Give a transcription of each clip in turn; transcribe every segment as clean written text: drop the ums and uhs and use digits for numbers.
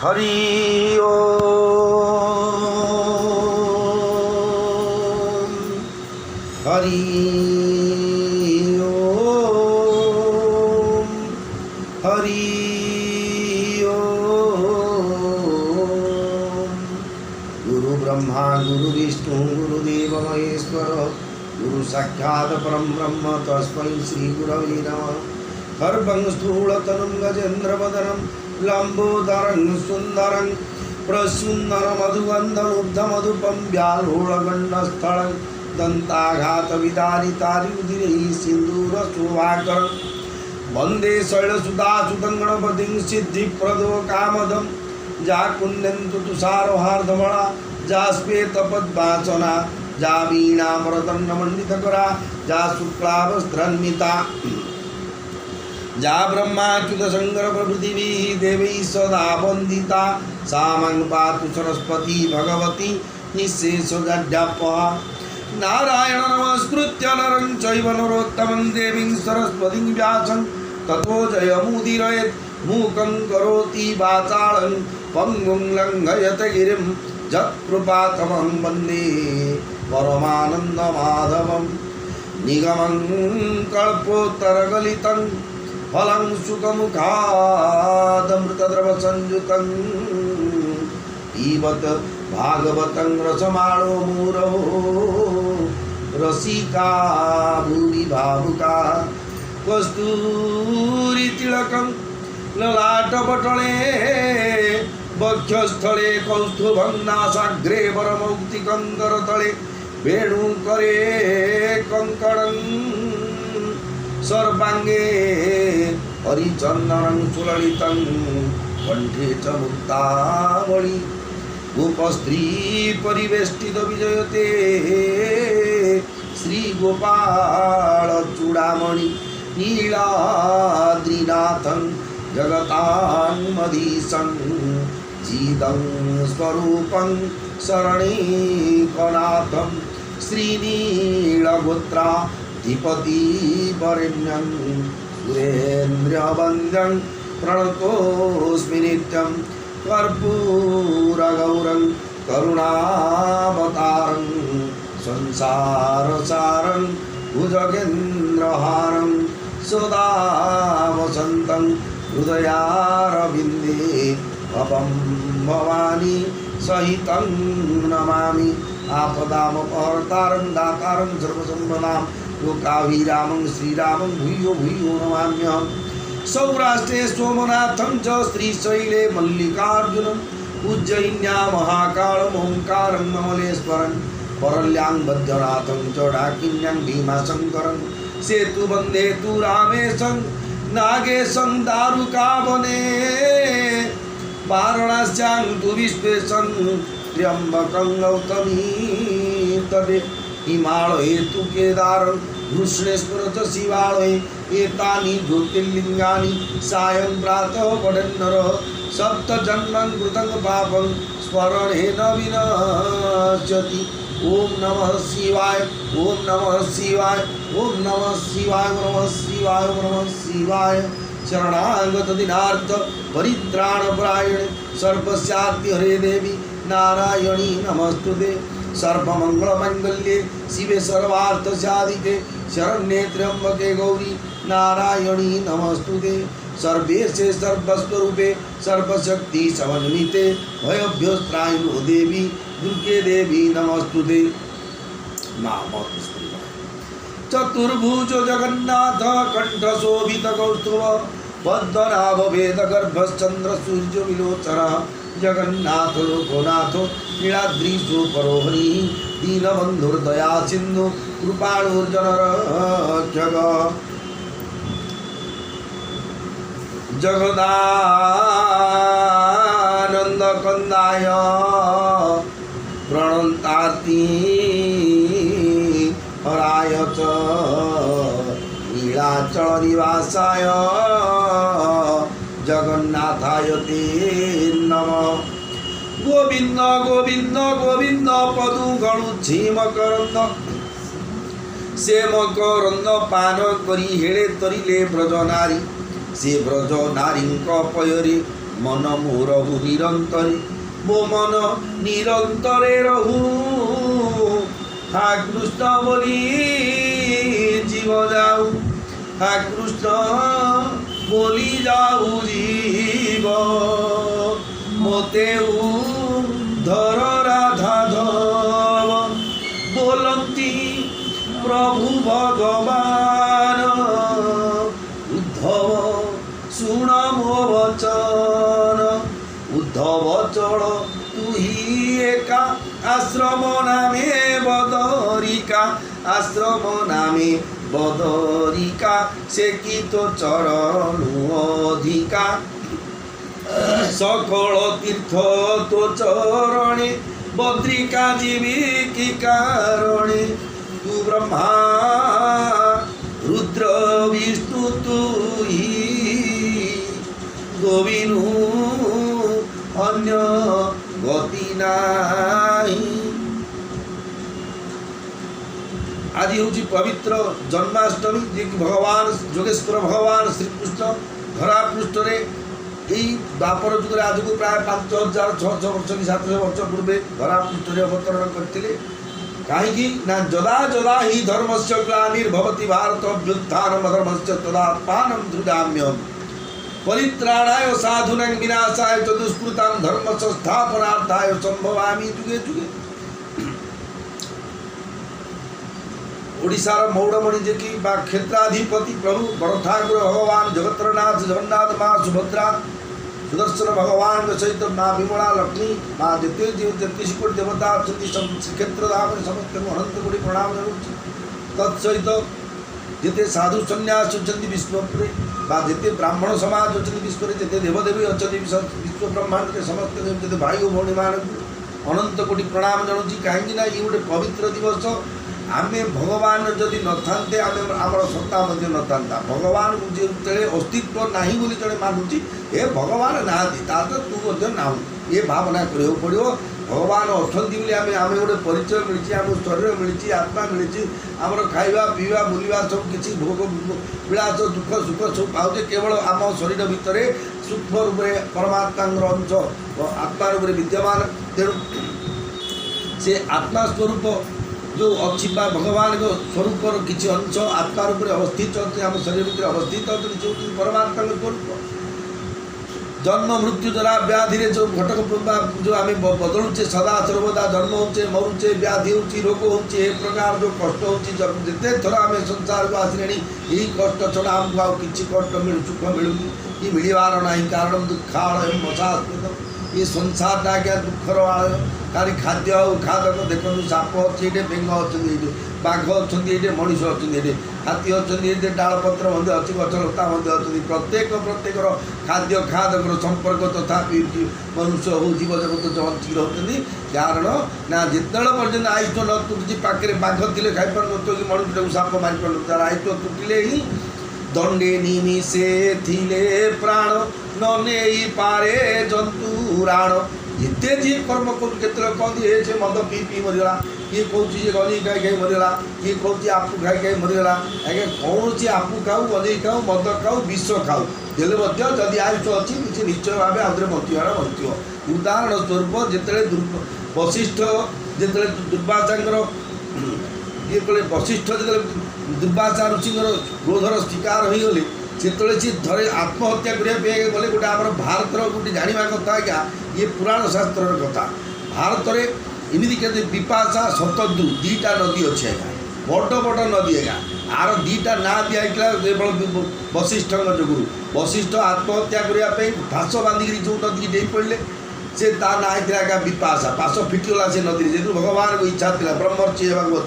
हरि ओम हरि ओम हरि ओम। गुरु ब्रह्मा गुरु विष्णु गुरुदेव महेश्वर गुरु साक्षात् परम ब्रह्म तस्मै श्री गुरवे नमः। खर्वं स्थूलतनुं गजेन्द्रवदनं लंबोदरं सुंदरं प्रसुन्दरमधुगन्धमुग्धमधुपं व्यालोळगण्डस्थलं दन्ताघातविदारितारिरुधिरैः सिन्दूरशोभाकरं वन्दे शैलसुधासुतं गणपतिं सिद्धिप्रदो कामदं जाकुन्यन्तु तुषारहार्धमणा जा श्वेतपद्मासना जा वीणामृदण्डमण्डितकरा जा शुक्लावस्त्रान्विता जा ब्रह्माच्युत शंकर प्रभृति देवी सदा वंदिता सा मं पातु सरस्वती भगवती निःशेषजाड्यापहा। नारायण नमस्कृत्य नरं चैव नरोत्तमं देवीं सरस्वतीं व्यासं ततो जयमुदीरयेत्। मूकं करोति वाचालं पङ्गुं लङ्घयते गिरिं यत्कृपातमं वन्दे परमानन्दमाधवं। निगमं कल्पोत्तरगलितं फलं सुखमुखादमृतद्रवसंयुतं पिबत भागवतं रसमाणो मुरौ रसिका भुवि भावुका। कस्तूरितिलकं ललाटपटले वक्षस्थले कौस्तुभं नासाग्रे वरमौक्तिकं करतले वेणुकरे कङ्कणं सर्वांगे हरिचन्दनं सुललितं कण्ठे च मुक्तावळी। गोपस्त्री परिवेष्टित विजयते श्रीगोपाल चूडामणि नीलाद्रिनाथं जगतान्मधीशं जीदं स्वरूपं शरणैकनाथं श्रीनीलगोत्रा धिपति वरेण्यं सुरेन्द्रवन्द्यं प्रणतोऽस्मि नित्यं। कर्पूरगौरं करुणावतारं संसारसारं भुजगेन्द्रहारं सदा वसन्तं हृदयारविन्दे भवं भवानी सहितं नमामि। आपदामपहर्तारं दातारं सर्वसम्पदां लोकाभिरामं श्रीरामं भूयो भूयो नमाम्यहम्। सौराष्ट्रे सोमनाथं च श्रीशैले मल्लिकार्जुनं उज्जयिन्यां महाकालं ओंकारं ममलेश्वरं परल्यां बद्रीनाथं च डाकिन्यां भीमाशङ्करं सेतुबन्धे तु रामेशं नागेशं दारुकावने वाराणस्यां तु विश्वेशं त्र्यम्बकं गौतमी तटे। हिमालये तु केदारं घृष्णेश्वर च शिवालये एतानि ज्योतिर्लिङ्गानि सायं प्रातः पठन्नरः सप्तजन्मं कृतं पापं स्मरणेन विनश्यति। ॐ नमः शिवाय ॐ नमः शिवाय ॐ नमः शिवाय नमः शिवाय नमः शिवाय। शरणागत दीनार्थ परित्राणपरायणे सर्वस्याद्य हरे देवी नारायणी नमस्तुते। सर्वमंगलमंगल्ये शिवे सर्वार्थसाधिके शरण्ये त्र्यंबके गौरी नारायणी नमस्तुते। सर्वेशे सर्वस्वरूपे सर्वशक्ति समन्विते भयभ्यस्त्रायिनो देवी दुर्गे देवी नमस्तुते। नाम चतुर्भुज जगन्नाथ कंठशोभित कौस्तुभ पद्मनाभ वेद गर्भश्चंद्र सूर्य विलोचना जगन्नाथ लोकनाथ नीलाद्रीशो परोहरि दीनबन्धुर्दया सिन्धु कृपाणुर्जनरक्षक। जगदानन्दकन्दाय प्रणतार्ति हराय च नीलाचलनिवासाय जगन्नाथाय ते नमः। गोविंद गोविंद गोविंद पदु गणुझीम करंद से मकरंद पान करी हेले तरिले ब्रज नारी से ब्रज नारी पयरे मन मोर रहु निरंतरे मो मन निरंतरे रहु हा कृष्ण बोली जीव जाऊ हा कृष्ण बोली जाऊ जीव मोते धर राधा धव बोलती प्रभु भगवान उद्धव सुन मो वचन उद्धव चल तू ही एका आश्रम नामे बदरिका आश्रम नामे बदरिका से की तो चरण अधिका सकल तीर्थ तो चरणे बद्रिका जीवी की कारणे तू ब्रह्मा रुद्र विष्णु तू ही गोविनु अन्य गति नाही। आज हूँ पवित्र जन्माष्टमी जे कि भगवान जोगेश्वर भगवान श्रीकृष्ण धरा पृष्ठ यही द्वापर जुगे आज को प्राय 5000-600 वर्ष कि 700 वर्ष पूर्वे धरा पृष्ठ अवतरण करते कहीं ना जदा जदा ही धर्म से ग्लानिर्भवति भारत व्युत्थानम धर्मस्य तदात्मानं धृजाम्यहम् परित्राणाय साधूनां विनाशाय च दुष्कृतां धर्म संस्थापनार्थाय संभवामि जुगे जुगे। ओडिशार मौड़मणि जे कि बा क्षेत्राधिपति प्रभु बड़ ठाकुर भगवान जगत्रनाथ जगन्नाथ माँ सुभद्रा सुदर्शन भगवान सहित माँ विमला लक्ष्मी माँ जिते तेतीस कोटी देवता अच्छा श्रीक्षेत्र धाम समस्त अनंत कोटी प्रणाम जनाऊँ तत्सहित जिते साधु सन्यास अच्छा विश्वपुरे बा जिते ब्राह्मण समाज अच्छा विश्व जिते देवदेवी अच्छा विश्व ब्रह्मांड समस्त जिते भाई और भौणी मान अनंत कोटी प्रणाम जनाऊँ कहीं ये गोटे पवित्र दिवस आमे भगवान जदि न थांते आमे आमर सत्ता मध्य न थांता भगवान जो अस्तित्व नहीं बोली जड़े मानुची हे भगवान ना तो तू मध्य नाहु ये भावना करियो पड़ो भगवान अछंती बोली आमे आमे गोटे परिचय मिली आम शरीर मिली आत्मा मिली आमर खाइबा पीवा बुलवा सब किसी भोग विलास दुख सुख सब पाचे केवल आम शरीर भितर सूक्ष्म रूप से परमात्मा अंश आत्मा रूप विद्यमान तेणु से आत्मा स्वरूप जो अच्छी भगवान को स्वरूप किसी अंश आत्मा रूप अवस्थित आम शरीर भितर अवस्थित जो परमात्मा स्वरूप जन्म मृत्यु जरा व्याधि जो घटक जो आम बदलुचे सदा सर्वदा जन्म होचे मरुचे व्याधि होची रोग होची ए प्रकार जो कष्ट होची जिते थर आम संसार को आसिले यही कष्ट छड़ा आमको आउ कि कष्ट मिलू सुख मिलूनी कि मिलवार ना कारण दुखाड़ मशास्पद ये संसार आज्ञा दुखर आलय खाली खाद्य खादक देखो साप अच्छे ये बेंग अच्छे बाघ अच्छा ये मनीष अच्छे हाथी अच्छा ये डालपत्र अच्छी गछलता अच्छी प्रत्येक खाद्य खादक संपर्क तथा मनुष्य हो जीव जगत बंचिक रोचे कारण ना जिते पर्यटन आयुष न तुटुची पाखे बाघ थे खाई पार कि मनुष्य साप मारी पार तार आयुष तुटिले ही दंडे निमिषे थिले प्राण न नहीं पारे जंतुराण जिते जी कर्म कर कहते से मद पी पी मरीगला किए कौन गनी खाई खाई मरीगला किए कौन आपू खाई खाई मरीगला आज्ञा कौन आपू खाऊ गनी खाऊ मद खाऊ विष खाऊ देले जदि आयुष अच्छी किसी निश्चय भाव आउे बंचार बंचो उदाहरण स्वरूप जिते वशिष्ठ जिते दुर्वासांकर ये कले वशिष्ठ जो दुर्वासा ऋषिंर क्रोधर शिकार हो गले से सी थे आत्महत्या करने गले गोटे आम भारत गोटे जाना कथा आज्ञा ये पुराण शास्त्र कथा भारत में इमती के विपाशा शतद्रु दीटा नदी अच्छे आज्ञा बड़ बड़ नदी आज्ञा आर दीटा ना दिखाई वशिष्ठ जो वशिष्ठ आत्महत्या करने फाश बांधिकी जो नदी डे पड़े से ता ना आज्ञा विपाशा फाश फिटिगला से नदी जेहतु भगवान को इच्छा थी ब्रह्मर्षि होगा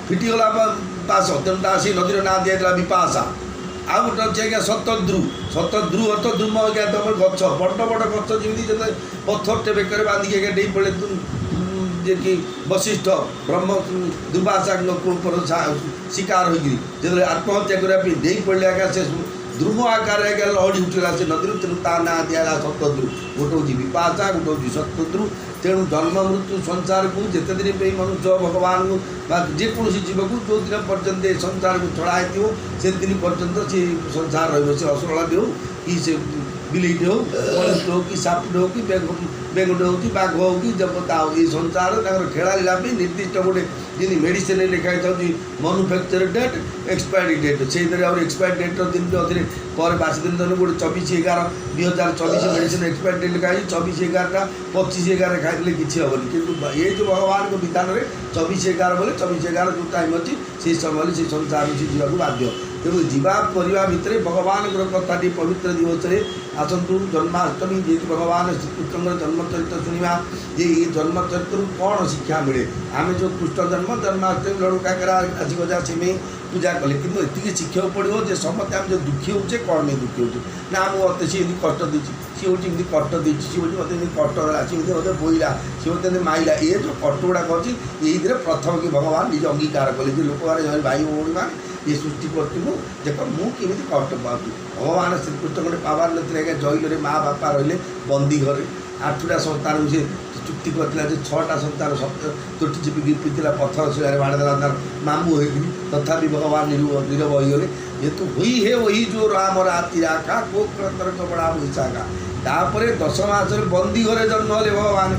फिटिगला पास तेणु से नदी ना दिखाई विपाशा आ गोटे अच्छे आज्ञा शतद्रु शतद्रु अर्थ द्रुम आज्ञा तुम गच बड़ बड़ गच जमी जो पत्थरटे बेकर बांधिकी आज्ञा डे पड़े जे कि वशिष्ठ ब्रह्म दुर्वासा शिकार होकर आत्महत्या करने डे पड़े आज्ञा से ध्रुव आकार आज्ञा लहड़ी उठला से नदी तेणु ता ना दिगला शतद्रु गोटे हूँ विपाशा गोटे हूँ शतद्रु तेणु जन्म मृत्यु संसार को जिते दिन पे मनुष्य भगवान को जेकोसी जीव को जो दिन पर्यंत संसार को छड़ाई से दिन पर्यंत सी संसार रही से असरला भी हो कि से ବିଲେଇଟେ ହଉ ମଣିଷଟେ ହଉ କି ସାପଟେ ହଉ କି ବେଙ୍ଗଟେ ହଉ କି ବାଘ ହଉ କି ଦେବତା ହଉ ଏଇ ସଂସାର ତାଙ୍କର ଖେଳାଳିଲା ପାଇଁ ନିର୍ଦ୍ଦିଷ୍ଟ ଗୋଟେ ଯେମିତି ମେଡ଼ିସିନରେ ଲେଖା ହେଇଥାଉଛି ମାନୁଫ୍ୟାକ୍ଚର ଡେଟ୍ ଏକ୍ସପାୟାରି ଡେଟ୍ ସେଇଥିରେ ଆହୁରି ଏକ୍ସପାୟାରି ଡେଟ୍ର ଦିନଟି ଅଧରେ ପରେ ବାସି ଦିନ ଧରି ଗୋଟେ 24/11/2024 ମେଡ଼ିସିନ ଏକ୍ସପାୟାରି ଡେଟ୍ ଲେଖା ହେଇଛି 24/11/25/11 ଖାଇଦେଲେ କିଛି ହେବନି କିନ୍ତୁ ଏ ଯେଉଁ ଭଗବାନଙ୍କ ବିଧାନରେ 24/11 ବୋଲେ 24/11 ଯେଉଁ ଟାଇମ୍ ଅଛି ସେଇ ସମୟରେ ସେ ସଂସାର ସେ ଯିବାକୁ ବାଧ୍ୟ ତେଣୁ ଯିବା କରିବା ଭିତରେ ଭଗବାନଙ୍କର କଥାଟି ପବିତ୍ର ଦିବସରେ ଆସନ୍ତୁ ଜନ୍ମାଷ୍ଟମୀ ଯେହେତୁ ଭଗବାନ ଶ୍ରୀକୃଷ୍ଣଙ୍କର ଜନ୍ମଚରିତ୍ର ଶୁଣିବା ଯେ ଏଇ ଜନ୍ମଚରିତ୍ରରୁ କ'ଣ ଶିକ୍ଷା ମିଳେ ଆମେ ଯେଉଁ କୃଷ୍ଣ ଜନ୍ମାଷ୍ଟମୀ ଲଡ଼ୁ କାକରା ଆଜି ଗଜା ସିମେଇ ପୂଜା କଲେ କିନ୍ତୁ ଏତିକି ଶିଖିବାକୁ ପଡ଼ିବ ଯେ ସମସ୍ତେ ଆମେ ଯେଉଁ ଦୁଃଖୀ ହେଉଛେ କ'ଣ ନେଇ ଦୁଃଖୀ ହେଉଛେ ନା ମୁଁ ମୋତେ ସିଏ ଏମିତି କଷ୍ଟ ଦେଇଛି ସିଏ ହେଉଛି ଏମିତି କଷ୍ଟ ଦେଇଛି ସିଏ ହେଉଛି ମୋତେ ଏମିତି କଷ୍ଟ ଦେଲା ସିଏ ଏମିତି ମୋତେ ବୋଇଲା ସିଏ ମୋତେ ଏମିତି ମାଇଲା ଏ ଯେଉଁ କଷ୍ଟ ଗୁଡ଼ାକ ଅଛି ଏଇଥିରେ ପ୍ରଥମ କି ଭଗବାନ ନିଜେ ଅଙ୍ଗୀକାର କଲେ ଯେ ଲୋକମାନେ ଭାଇ ଭଉଣୀମାନେ ଏ ସୃଷ୍ଟି କରିଛି ମୁଁ ଦେଖ ମୁଁ କେମିତି କଷ୍ଟ ପାଉଛି ଭଗବାନ ଶ୍ରୀକୃଷ୍ଣ ଗୋଟେ ପାୱାର ନଥିଲେ ଆଜ୍ଞା ଜୈଲରେ ମା ବାପା ରହିଲେ ବନ୍ଦୀ ଘରେ 8ଟା ସନ୍ତାନକୁ ସେ ଚୁକ୍ତି କରିଥିଲା ଯେ 6ଟା ସନ୍ତାନ ତୋଟି ଚିପିକି ପିଥିଲା ପଥର ଶିଳାରେ ବାଡ଼େଦେଲା ତାର ମାମୁଁ ହୋଇକିରି ତଥାପି ଭଗବାନ ନିରବ ହୋଇଗଲେ ଯେହେତୁ ହୋଇ ହେ ଓହି ଯେଉଁ ରାମ ରାତି ରାକା କୋ ପ୍ରତରକ ବଡ଼ା ବୈଶାଖା ତାପରେ 10 ମାସରେ ବନ୍ଦୀ ଘରେ ଜନ୍ମ ହେଲେ ଭଗବାନ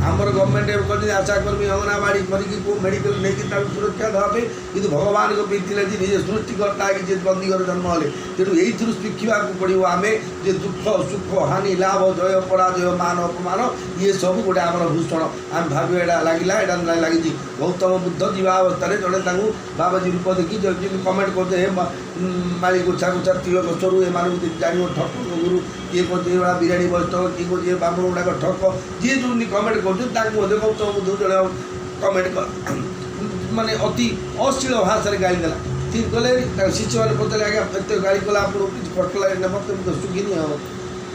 ଆମର ଗଭର୍ଣ୍ଣମେଣ୍ଟ ଏବେ କରିଛନ୍ତି ଆଶାକର୍ମୀ ଅଙ୍ଗନବାଡ଼ି କରିକି କେଉଁ ମେଡ଼ିକାଲ ନେଇକି ତାକୁ ସୁରକ୍ଷା ଦେବା ପାଇଁ କିନ୍ତୁ ଭଗବାନଙ୍କ ପାଇଁ ଥିଲା ଯେ ନିଜେ ସୃଷ୍ଟିକର୍ତ୍ତା ହେଇକି ଯେ ବନ୍ଦୀଘର ଜନ୍ମ ହେଲେ ତେଣୁ ଏଇଥିରୁ ଶିଖିବାକୁ ପଡ଼ିବ ଆମେ ଯେ ଦୁଃଖ ସୁଖ ହାନି ଲାଭ ଜୟ ପରାଜୟ ମାନ ଅପମାନ ଇଏ ସବୁ ଗୋଟେ ଆମର ଭୂଷଣ ଆମେ ଭାବିବା ଏଇଟା ଲାଗିଲା ଏଇଟା ଲାଗିଛି ଗୌତମ ବୁଦ୍ଧ ଯିବା ଅବସ୍ଥାରେ ଜଣେ ତାଙ୍କୁ ବାବାଜୀ ରୂପ ଦେଖି ଯେମିତି କମେଣ୍ଟ କରୁଛେ ହେ ମାଳି ଗୋଛା ଗୋଛା ତିଳ ଗଛରୁ ଏମାନଙ୍କୁ ଜାଣିବ ଠକ ଗୁରୁ କିଏ କରୁଛି ଏଇଭଳିଆ ବିରାଡ଼ି ବୈଷ୍ଣବ କିଏ କରୁଛି ଏ ବାମୁଣ ଗୁଡ଼ାକ ଠକ ଯିଏ ଯେଉଁ କମେଣ୍ଟ କରୁଛନ୍ତି ତାଙ୍କୁ ମଧ୍ୟ ଗୌତମ ବୁଦ୍ଧ ଜଣେ କମେଣ୍ଟ ମାନେ ଅତି ଅଶ୍ଳୀଳ ଭାଷାରେ ଗାଳି ଦେଲା ଠିକ୍ କଲେ ତାଙ୍କ ଶିଷ୍ୟମାନେ ପଚାରିଲେ ଆଜ୍ଞା ଏତେ ଗାଳି କଲା ଆପଣଙ୍କୁ କିଛି କଷ୍ଟ ଲାଗେ ନା ମୋତେ ମୁଁ ତ ଶୁଖିନି ଆଉ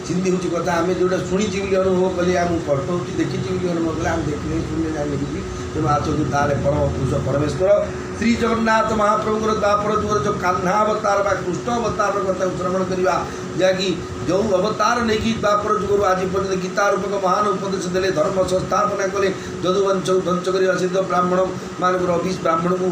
ସିନ୍ଧି ହେଉଛି କଥା ଆମେ ଯେଉଁଟା ଶୁଣିଛି ବୋଲି ଅନୁଭବ କଲି ଆମକୁ କଷ୍ଟ ହେଉଛି ଦେଖିଛି ବୋଲି ଅନୁଭବ କଲେ ଆମେ ଦେଖିଲେ ଶୁଣିଲେ ଜାଣିଲେ କିଛି ତେଣୁ ଆସନ୍ତୁ ତାହେଲେ ପରମ ପୁରୁଷ ପରମେଶ୍ୱର ଶ୍ରୀ ଜଗନ୍ନାଥ ମହାପ୍ରଭୁଙ୍କର ଦ୍ୱାପର ଯୁଗର ଯେଉଁ କାହ୍ନା ଅବତାର ବା କୃଷ୍ଣ ଅବତାରର କଥାକୁ ଶ୍ରବଣ କରିବା ଯାହାକି ଯେଉଁ ଅବତାର ନେଇକି ଦ୍ୱାପର ଯୁଗରୁ ଆଜି ପର୍ଯ୍ୟନ୍ତ ଗୀତା ରୂପକ ମହାନ ଉପଦେଶ ଦେଲେ ଧର୍ମ ସଂସ୍ଥାପନା କଲେ ଯଦୁବଂଶକୁ ଧ୍ୱଂସ କରିବା ସହିତ ବ୍ରାହ୍ମଣମାନଙ୍କର ବ୍ରାହ୍ମଣକୁ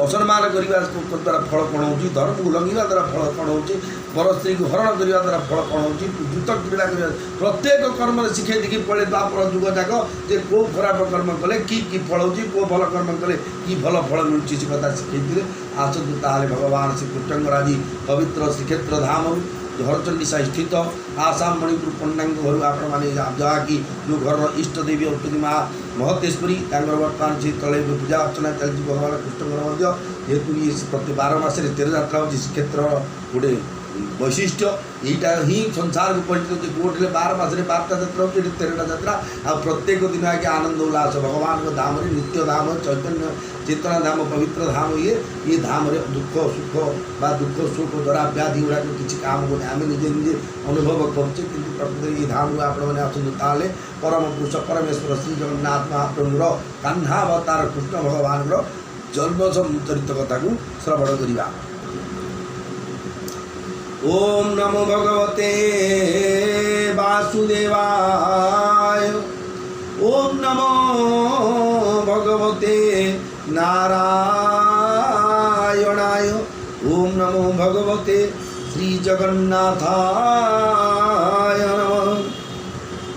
ଅସମ୍ମାନ କରିବା ଦ୍ୱାରା ଫଳ କ'ଣ ହେଉଛି ଧର୍ମକୁ ଲଙ୍ଘିବା ଦ୍ୱାରା ଫଳ କ'ଣ ହେଉଛି ପର ସ୍ତ୍ରୀକୁ ହରଣ କରିବା ଦ୍ୱାରା ଫଳ କ'ଣ ହେଉଛି ଦ୍ରୁତ କ୍ରୀଡ଼ା କରିବା ପ୍ରତ୍ୟେକ କର୍ମରେ ଶିଖେଇ ଦେଖି ପଡ଼େ ଦ୍ୱାପର ଯୁଗ ଯାକ ଯେ କେଉଁ ଖରାପ କର୍ମ କଲେ କି ଫଳ ହେଉଛି କେଉଁ ଭଲ କର୍ମ କଲେ କି ଭଲ ଫଳ ମିଳୁଛି ସେ କଥା ଶିଖେଇଥିଲେ ଆସନ୍ତୁ ତାହେଲେ ଭଗବାନ ଶ୍ରୀକୃଷ୍ଣଙ୍କର ଆଜି ପବିତ୍ର ଶ୍ରୀକ୍ଷେତ୍ର ଧାମରୁ ହରଚଣ୍ଡୀ ସାହି ସ୍ଥିତ ଆସାମ ମଣିପୁର ପଣ୍ଡାଙ୍କ ଘରୁ ଆପଣମାନେ ଯାହାକି ଯେଉଁ ଘରର ଇଷ୍ଟ ଦେବୀ ଅଛନ୍ତି ମା ମହତେଶ୍ୱରୀ ତାଙ୍କର ବର୍ତ୍ତମାନ ସେ ତଳେ ପୂଜା ଅର୍ଚ୍ଚନା ଚାଲିଛି ଭଗବାନ କୃଷ୍ଣଙ୍କର ମଧ୍ୟ ଯେହେତୁ ଇଏ ପ୍ରତି 12 ମାସରେ 13 ଯାତ୍ରା ହେଉଛି ଶ୍ରୀକ୍ଷେତ୍ରର ଗୋଟେ ବୈଶିଷ୍ଟ୍ୟ এইটা ହିଁ ସଂସାରକୁ ପରିଚିତ ଯେ ଗୋଟିଏ 12 ମାସରେ 12ଟା ଯାତ୍ରା ହେଉଛି ଏଠି 13ଟା ଯାତ୍ରା ଆଉ ପ୍ରତ୍ୟେକ ଦିନ ଆଜ୍ଞା ଆନନ୍ଦ ଉଲ୍ଲାସ ଭଗବାନଙ୍କ ଧାମରେ ନିତ୍ୟ ଧାମ ଚୈତନ୍ୟ ଚେତନା ଧାମ ପବିତ୍ର ଧାମ ଇଏ ଧାମରେ ଦୁଃଖ ସୁଖ ବା ଦୁଃଖ ସୁଖ ଜରା ବ୍ୟାଧି ଗୁଡ଼ାକ କିଛି କାମ କରୁନି ଆମେ ନିଜେ ନିଜେ ଅନୁଭବ କରୁଛେ କିନ୍ତୁ ପ୍ରକୃତରେ ଏଇ ଧାମରୁ ଆପଣମାନେ ଆସନ୍ତୁ ତାହେଲେ ପରମ ପୁରୁଷ ପରମେଶ୍ୱର ଶ୍ରୀ ଜଗନ୍ନାଥ ମହାପ୍ରଭୁଙ୍କର କାହ୍ନା ଅବତାର କୃଷ୍ଣ ଭଗବାନଙ୍କର ଜନ୍ମ ଚରିତ କଥାକୁ ଶ୍ରବଣ କରିବା। ओम नमो भगवते वासुदेवाय ओम नमो भगवते नारायणाय ओम नमो भगवते श्री जगन्नाथाय नमः।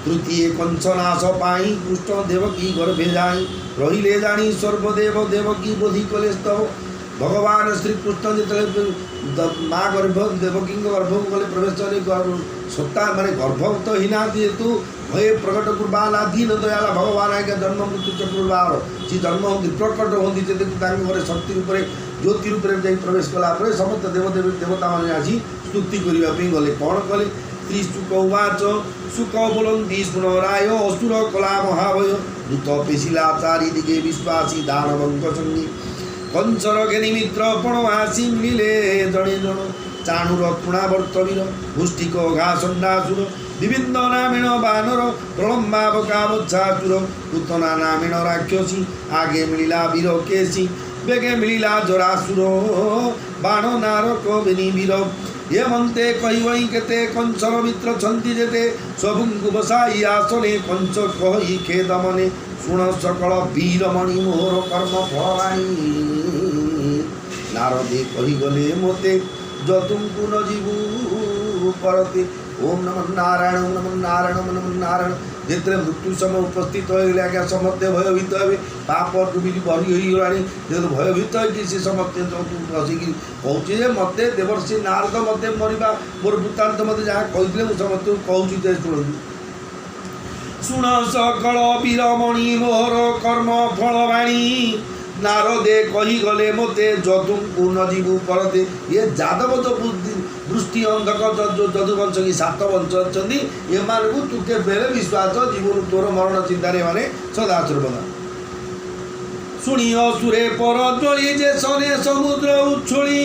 तृतीय कंसनाश पाई कृष्ण देवकी गर्भे जाई रहिले जानी सर्वदेव देवकी बोधि कले स्तव भगवान श्रीकृष्ण जो माँ गर्भ देवकी गर्भ को गले प्रवेश कले सत्ता माने गर्भवत हीना जेहेतु भय प्रकट कुर्बाला दीन दयाला भगवान आज्ञा जन्म मृत्यु चक्रुर्बार सी जन्म होती प्रकट होती घरे शक्ति रूप ज्योति रूप प्रवेश कलापर समस्त देवदेवी देवता मैंने आसी स्तुति करने गले कौन कले श्री शुक उवाच शुक बोलती सुनराय असुर कला महाभय दूत पेशिला चारि दिगे विश्वासी दानवंक सन्नी कंचर घेनी मित्र पणवासी मिले जड़े जण चाणुर तृणावर्तवीर पुष्टिक घासंडासुर विभिन्न नामेण बानर प्रलम्बावकावच्छाचुर पूतना नामेण राक्षसी आगे मिलिला वीर केसी बेगे मिलिला जरासुर बाण नारक बेनी वीर ये मन्ते कहिवई केते कंचर मित्र छन्ति जेते सबुଙ୍କୁ बसाई आसने कंच कहि खेद मने शुण सकल वीरमणि मोर कर्म फलाणी नारदे कही गले मोते जतुंकु न जीवु परते ओम नमः नारायण ओम नमः नारायण ओम नमः नारायण जेते मृत्यु समय उपस्थित हो आज्ञा समस्ते भयभीत हे पाप डुबी भरी होगा जेहेतु भयभीत हो सी समस्ते बसिकी कहूँ मत देवर्षि नारद मत मरवा मोर वृत्तांत मत जहाँ कहते मुझे समस्त कहूँ शुणु शुण सकल वीरमणि मोहर कर्म फलवाणी नारदे कही गले मते जदुଙ୍କୁ न जीवु परते ये जादव जो दृष्टि अंधक जदुवंश की 7 वंश अच्छी एमानू तू केबेले विश्वास जीवन तोर मरण चिंतार माने सदा सर्वदा शुणी असुरे पर ज्वली जे सने समुद्र उछुली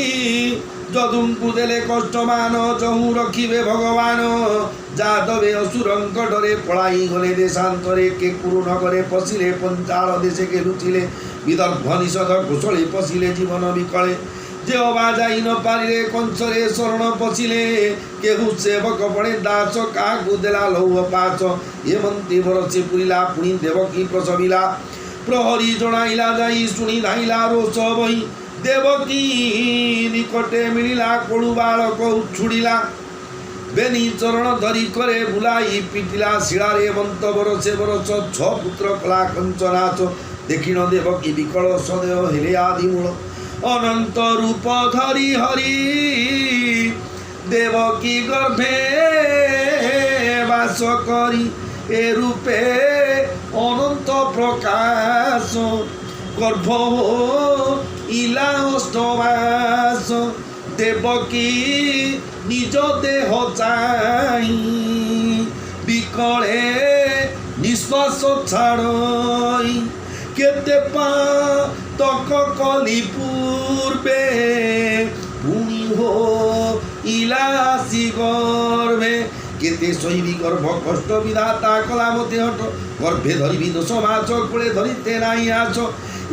जदुଙ୍କୁ देले कष्टमान जहू रखिबे भगवान जादवे असुरंक डरे पलाई गले देशांतरे के कुरु नगरे पशिले पंचाल देशे के लुचिले विदर्भ निषद घोषले पशिले जीवन विकले जे अबा जाई न पारिले कंसरे शरण पशिले केहू सेवक बड़े दास काकू देला लौह पाच एमंती बरसे पुरिला पुणी देवकी प्रसविला प्रहरी जणाइला जाई शुणी धाइला रोष बही देवकी निकटे मिलिला कोड़ू बालक उछुड़िला बेनी चरण धरी करे बुलाई पिटिला शिलारे मंत बरसे बरस 6 पुत्र कला कंचनाच देखिण देवकी विकल सदेव हेले आदि मूल अनंत रूप धरी हरि देवकी गर्भे वास करी ए रूपे अनंत प्रकाश गर्भ इला अष्टमास देवकी निज देह चाई विकले निश्वास छाड़ई केते तक कली पूर्वे पुणी हो इलासी गर्भे केते शैवी गर्भ कष्ट विधाता कला मते हट गर्भे धरि दोष माच कूले धरी तेनाई आच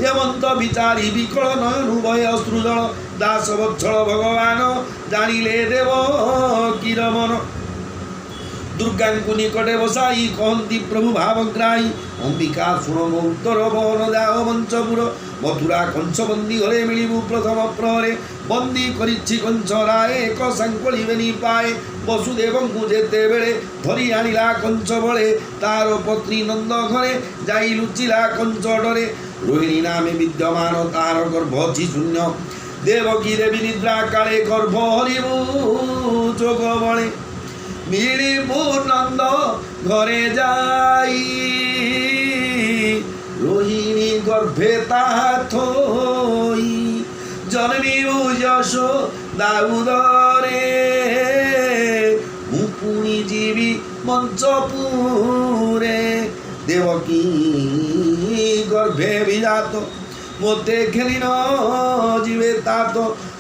एवंत विचारी विकल नयन उभय अश्रुजल दास वत्सल भगवान जानिले देव किरमन दुर्गा को निकटे बसाई कहती प्रभु भावग्राही अंबिका शुण मो उत्तर भवन जाओ मंचपुर मथुरा कंस बंदी घरे मिलू प्रथम प्रहरे बंदी करिछि कंस राय एक सांकली बेनी पाए वसुदेव को जेते बेले धरी आनिला कंस बले तार पत्नी नंद घरे जाई लुचिला कंस डरे रोहिणी नामे विद्यमान तार गर्भ अछि शून्य देवकी देवी निद्रा काले गर्भ हरिबु जोग बळे मिलिबु नंद घरे जाई रोहिणी गर्भे ताहा थोई जन्मिबु यशो दाऊदरे मुपुणी जीवी मंचपुरे देवकी गर्भे विजात मोते खेली न जीवे तात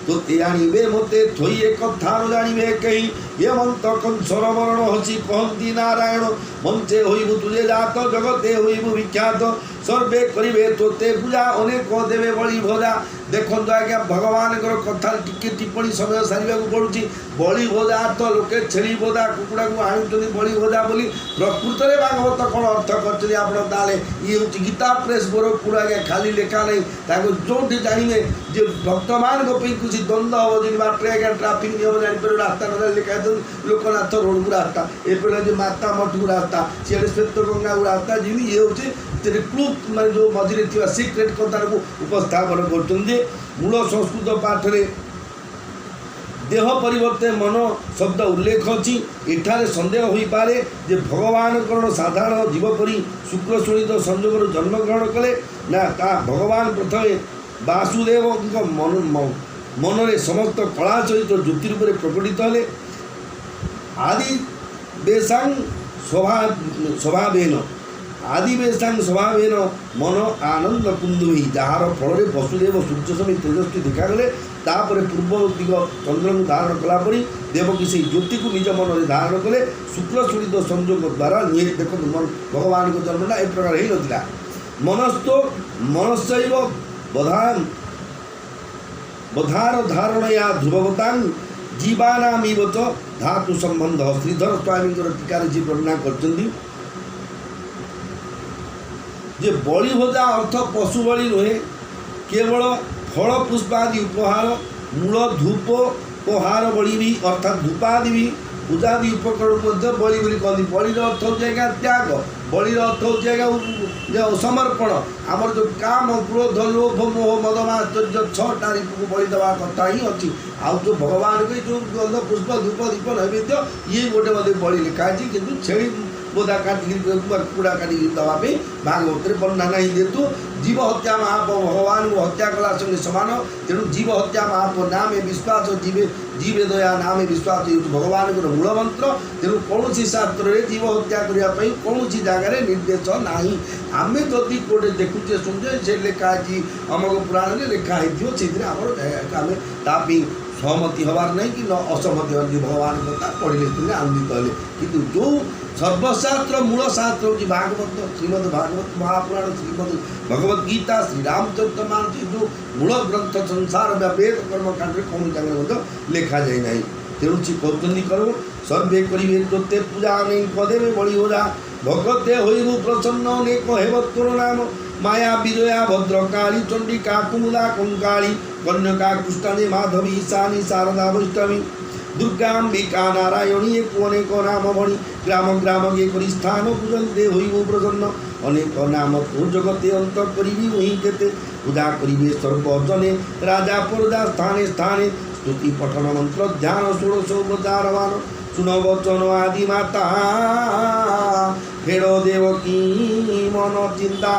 तोते आनिबे मोते थोइए कथार जानिबे कहीं हेमंत कंसर मरण हसी कहती नारायण मंचे होइबु तुझे जात जगते होइबु विख्यात सर्वे करिबे तोते पूजा अनेक देवे बलि भोजा देखो आज्ञा भगवान कथा टिके टिप्पणी समय सारे पड़ुची बलि भोजा तो लोके छेली भोजा कुकुड़ा को आणुचंदी बलि भोजा बोली प्रकृत में भागवत कौन अर्थ कर आपड़े ये हूँ गीता प्रेस गोरखपुर आज्ञा खाली लेखा नहीं जो जानवे जे भक्त मान कुछ द्वंद्व हम जी बाटे आज्ञा ट्राफिक नियम जापर रास्ता ना लिखा लोकनाथ रोड को रास्ता एपटे माता मठ को रास्ता सीआड़े श्वेत गंगा को रास्ता जी ये हूँ क्लूप मैं जो मझे थी सिक्रेट कथा को उपस्थापन कर मूल संस्कृत पाठ रे देह परिवर्ते मन शब्द उल्लेख अच्छी एठारे संदेह हो पारे जे भगवान कौन साधारण जीवपरी शुक्र शोणित संजोग जन्मग्रहण कले ना ता भगवान प्रथम वासुदेव मन रे समस्त कला सहित ज्योति रूप में प्रकटित हेले आदि बेसांग स्वभावेन आदिवेशांग स्वभावेन मन आनंद कुंदुही जार फल वसुदेव सूर्य समेत तेजस्वी देखागले तापर पूर्व दिग चंद्र को धारण कलापर देवकी से ज्योति को निज मन में धारण कले शुक्ल शोणित संयोग द्वारा देख भगवान को जन्म एक प्रकार ही नथिला मनस्तो मनस्यैव बधार धारणया ध्रुववतां जीवानामिव च धातु संबंध श्रीधर स्वामी टीकार जी वर्णना करछन्ती जे बलि भोजा अर्थ पशु बलि नुहे केवल फल पुष्पादि उपहार मूल धूप उपहार बलि भी अर्थात धूपादि भी ପୂଜାଦି ଉପକରଣ ବଳି ବୋଲି କହନ୍ତି। ବଳିର ଅର୍ଥ ହେଉଛି ଆଜ୍ଞା ତ୍ୟାଗ, ବଳିର ଅର୍ଥ ହେଉଛି ଆଜ୍ଞା ସମର୍ପଣ। ଆମର ଯେଉଁ କାମ, କ୍ରୋଧ, ଲୋଭ, ମୋହ, ମଦ, ମାଶ୍ଚର୍ଯ୍ୟ 6ଟା ରିପୁକୁ ବଳି ଦେବା କଥା ହିଁ ଅଛି। ଆଉ ଯେଉଁ ଭଗବାନଙ୍କୁ ଯେଉଁ ଗନ୍ଧ, ପୁଷ୍ପ, ଧୂପ, ଦୀପ, ନୈବେଦ୍ୟ ଇଏ ଗୋଟେ ମଧ୍ୟ ବଳି ଲେଖା ଅଛି। କିନ୍ତୁ ଛେଳି ବୋଦା କାଟିକିରି କୁକୁଡ଼ା କାଟିକିରି ଦେବା ପାଇଁ ଭାଗବତରେ ବର୍ଣ୍ଣନା ନାହିଁ। ଯେହେତୁ ଜୀବ ହତ୍ୟା ମହାପ ଭଗବାନଙ୍କୁ ହତ୍ୟା କଲା ସଙ୍ଗେ ସମାନ, ତେଣୁ ଜୀବ ହତ୍ୟା ମହାପ ନାମେ ବିଶ୍ୱାସ, ଜୀବେ ଦୟା ନାମେ ବିଶ୍ୱାସ ହେଉଛି ଭଗବାନଙ୍କର ମୂଳ ମନ୍ତ୍ର। ତେଣୁ କୌଣସି ଶାସ୍ତ୍ରରେ ଜୀବ ହତ୍ୟା କରିବା ପାଇଁ କୌଣସି ଜାଗାରେ ନିର୍ଦ୍ଦେଶ ନାହିଁ। ଆମେ ଯଦି କେଉଁଟେ ଦେଖୁଛେ ଶୁଣୁଛେ ସେ ଲେଖା ଅଛି ଅମକ ପୁରାଣରେ ଲେଖା ହେଇଥିବ, ସେଥିରେ ଆମର ଆମେ ତା ପାଇଁ ସହମତି ହେବାର ନାହିଁ କି ଅସହମତି ହେବାର ନାହିଁ। ଭଗବାନଙ୍କ କଥା ପଢ଼ିଲେ ତୁମେ ଆନନ୍ଦିତ ହେଲେ। କିନ୍ତୁ ଯେଉଁ ସର୍ବଶାସ୍ତ୍ର ମୂଳ ଶାସ୍ତ୍ର ହେଉଛି ଭାଗବତ, ଶ୍ରୀମଦ୍ ଭାଗବତ ମହାପୁରାଣ, ଶ୍ରୀମଦ୍ ଭଗବତ ଗୀତା, ଶ୍ରୀରାମଚରିତମାନସ, ଯେଉଁ ମୂଳ ଗ୍ରନ୍ଥ ସଂସାର ବେଦ କର୍ମକାଣ୍ଡରେ କୌଣସି ଜାଗାରେ ମଧ୍ୟ ଲେଖାଯାଇ ନାହିଁ। ତେଣୁ ସେ କହୁଛନ୍ତି କର ସର୍ବେ କରିବେ ତୋତେ ପୂଜା ନେଇ ପଦେବେ ବଳି ହୋଜା, ଭଗତେ ହୋଇବୁ ପ୍ରସନ୍ନ ଅନେକ ହେବ ତୋର ନାମ। ମାୟା ବିଜୟା ଭଦ୍ରକାଳୀ ଚଣ୍ଡିକା କୁମୁଦା କଙ୍କାଳୀ କନ୍ୟକା କୃଷ୍ଣାନୀ ମାଧବୀ ଈଶାনী ଶାରଦା ବୈଷ୍ଣବୀ দুর্গাম্বিকা নারায়ণী এক অনেক নাম ভণি গ্রাম গ্রাম গে করি স্থান পূজন্তে হইব প্রসন্ন অনেক নাম তোর জগতে অন্ত করিবি ওই কেতে পূজা করিবে সর্বজনে রাজা প্রজা স্থানে স্থানে স্তুতি পঠন মন্ত্র ধ্যান ষোড়শ উপচারবান শুন বচন আদি মাতা ফের দেবকী মন চিন্তা